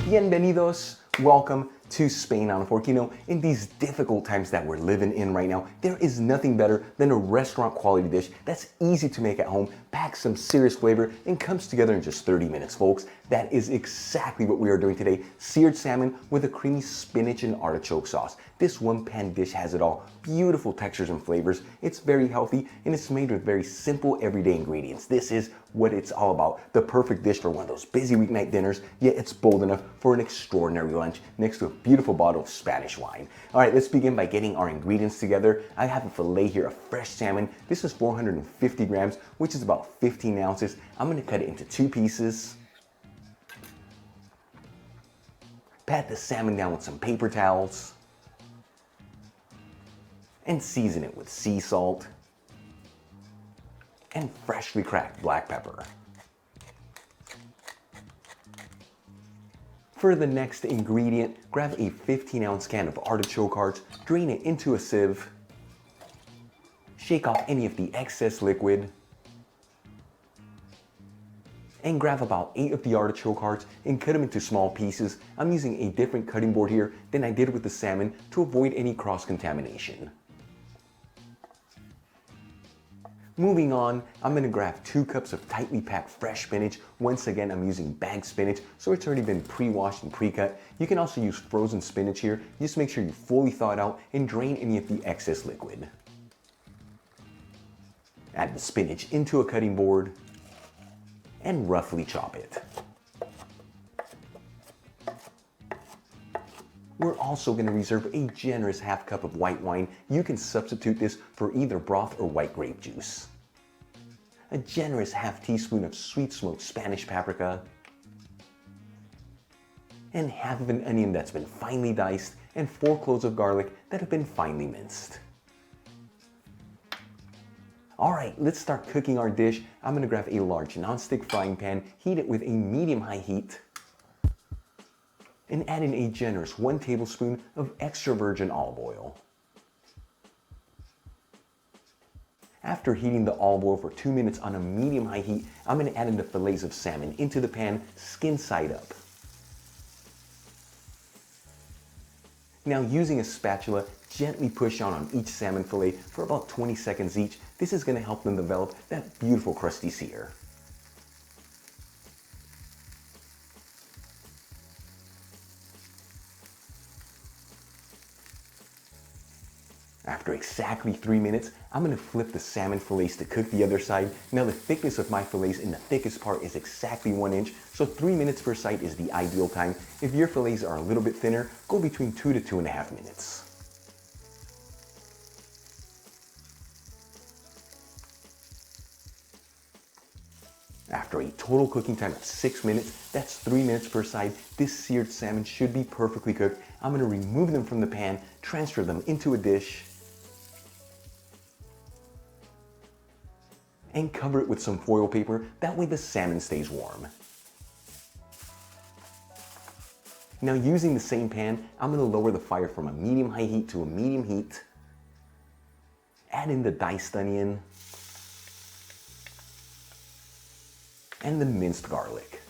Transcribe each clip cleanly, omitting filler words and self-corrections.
Bienvenidos, welcome to Spain on a Fork. You know, in these difficult times that we're living in right now, there is nothing better than a restaurant quality dish that's easy to make at home, packs some serious flavor, and comes together in just 30 minutes, folks. That is exactly what we are doing today. Seared salmon with a creamy spinach and artichoke sauce. This one pan dish has it all. Beautiful textures and flavors. It's very healthy and it's made with very simple everyday ingredients. This is what it's all about. The perfect dish for one of those busy weeknight dinners, yet it's bold enough for an extraordinary lunch next to a beautiful bottle of Spanish wine. All right, let's begin by getting our ingredients together. I have a fillet here of fresh salmon. This is 450 grams, which is about 15 ounces. I'm gonna cut it into 2 pieces. Pat the salmon down with some paper towels and season it with sea salt and freshly cracked black pepper. For the next ingredient, grab a 15-ounce can of artichoke hearts, drain it into a sieve, shake off any of the excess liquid, and grab about 8 of the artichoke hearts and cut them into small pieces. I'm using a different cutting board here than I did with the salmon to avoid any cross-contamination. Moving on, I'm gonna grab 2 cups of tightly packed fresh spinach. Once again, I'm using bagged spinach, so it's already been pre-washed and pre-cut. You can also use frozen spinach here. Just make sure you fully thaw it out and drain any of the excess liquid. Add the spinach into a cutting board and roughly chop it. We're also going to reserve a generous half cup of white wine. You can substitute this for either broth or white grape juice. A generous half teaspoon of sweet smoked Spanish paprika, and half of an onion that's been finely diced, and 4 cloves of garlic that have been finely minced. All right, let's start cooking our dish. I'm gonna grab a large nonstick frying pan, heat it with a medium-high heat, and add in a generous 1 tablespoon of extra virgin olive oil. After heating the olive oil for 2 minutes on a medium-high heat, I'm gonna add in the fillets of salmon into the pan, skin side up. Now, using a spatula, gently push on each salmon fillet for about 20 seconds each. This is gonna help them develop that beautiful crusty sear. After exactly 3 minutes, I'm gonna flip the salmon fillets to cook the other side. Now, the thickness of my fillets in the thickest part is exactly 1 inch, so 3 minutes per side is the ideal time. If your fillets are a little bit thinner, go between 2 to 2.5 minutes. After a total cooking time of 6 minutes, that's 3 minutes per side, this seared salmon should be perfectly cooked. I'm gonna remove them from the pan, transfer them into a dish, and cover it with some foil paper. That way the salmon stays warm. Now, using the same pan, I'm gonna lower the fire from a medium-high heat to a medium heat. Add in the diced onion and the minced garlic.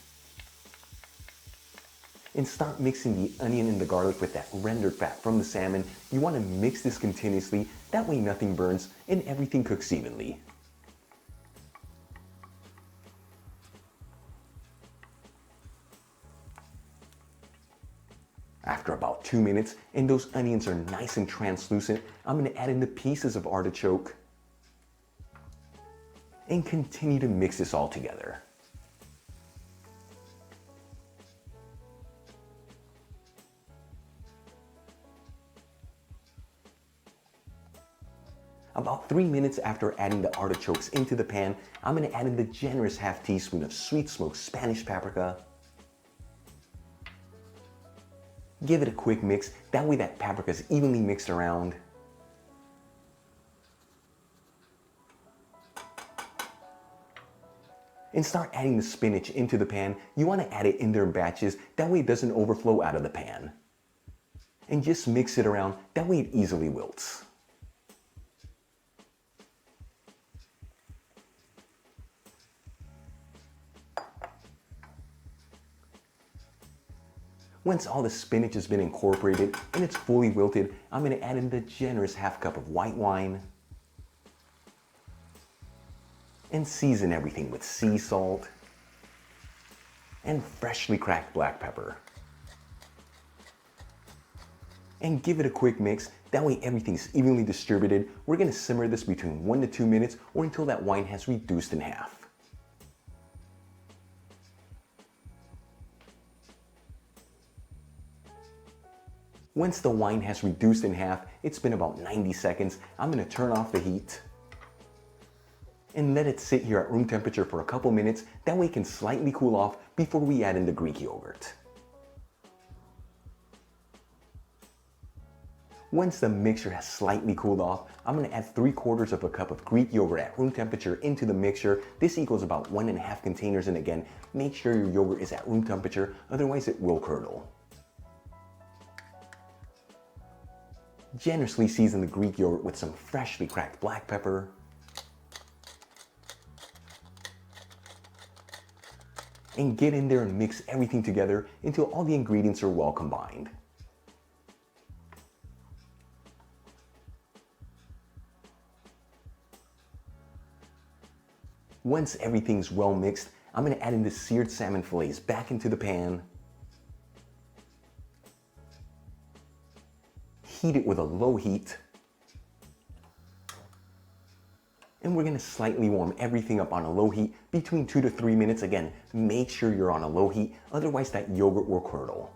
And start mixing the onion and the garlic with that rendered fat from the salmon. You wanna mix this continuously, that way nothing burns and everything cooks evenly. After about 2 minutes, and those onions are nice and translucent, I'm gonna add in the pieces of artichoke and continue to mix this all together. About 3 minutes after adding the artichokes into the pan, I'm gonna add in the generous half teaspoon of sweet smoked Spanish paprika. Give it a quick mix, that way that paprika is evenly mixed around. And start adding the spinach into the pan. You wanna add it in there in batches, that way it doesn't overflow out of the pan. And just mix it around, that way it easily wilts. Once all the spinach has been incorporated and it's fully wilted, I'm going to add in the generous half cup of white wine and season everything with sea salt and freshly cracked black pepper. And give it a quick mix, that way everything's evenly distributed. We're going to simmer this between 1 to 2 minutes or until that wine has reduced in half. Once the wine has reduced in half, it's been about 90 seconds, I'm going to turn off the heat and let it sit here at room temperature for a couple minutes, that way it can slightly cool off before we add in the Greek yogurt. Once the mixture has slightly cooled off, I'm going to add 3/4 of a cup of Greek yogurt at room temperature into the mixture. This equals about 1.5 containers, and again, make sure your yogurt is at room temperature, otherwise it will curdle. Generously season the Greek yogurt with some freshly cracked black pepper, and get in there and mix everything together until all the ingredients are well combined. Once everything's well mixed, I'm going to add in the seared salmon fillets back into the pan. Heat it with a low heat. And we're going to slightly warm everything up on a low heat between 2 to 3 minutes. Again, make sure you're on a low heat, otherwise that yogurt will curdle.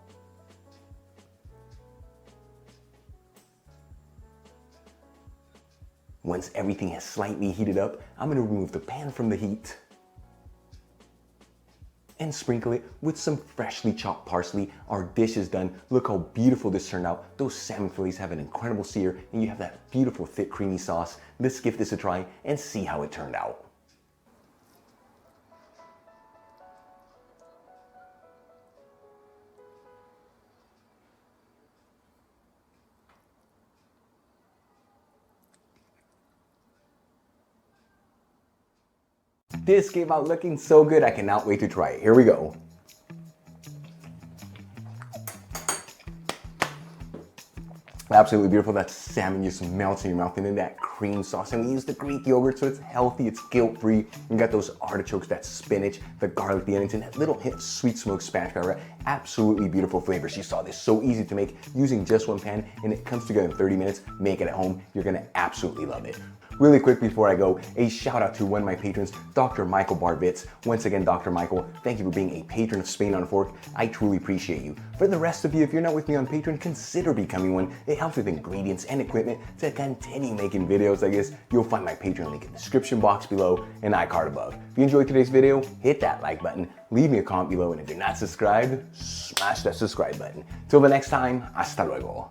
Once everything has slightly heated up, I'm going to remove the pan from the heat and sprinkle it with some freshly chopped parsley. Our dish is done. Look how beautiful this turned out. Those salmon fillets have an incredible sear and you have that beautiful thick creamy sauce. Let's give this a try and see how it turned out. This came out looking so good, I cannot wait to try it. Here we go. Absolutely beautiful. That salmon just melts in your mouth, and then that cream sauce. And we use the Greek yogurt, so it's healthy, it's guilt-free. You got those artichokes, that spinach, the garlic, the onions, and that little hint of sweet smoked Spanish pepper. Absolutely beautiful flavors. You saw this so easy to make using just one pan, and it comes together in 30 minutes. Make it at home. You're gonna absolutely love it. Really quick before I go, a shout out to one of my patrons, Dr. Michael Barvitz. Once again, Dr. Michael, thank you for being a patron of Spain on a Fork. I truly appreciate you. For the rest of you, if you're not with me on Patreon, consider becoming one. It helps with ingredients and equipment to continue making videos like this. You'll find my Patreon link in the description box below and iCard above. If you enjoyed today's video, hit that like button, leave me a comment below, and if you're not subscribed, smash that subscribe button. Till the next time, hasta luego.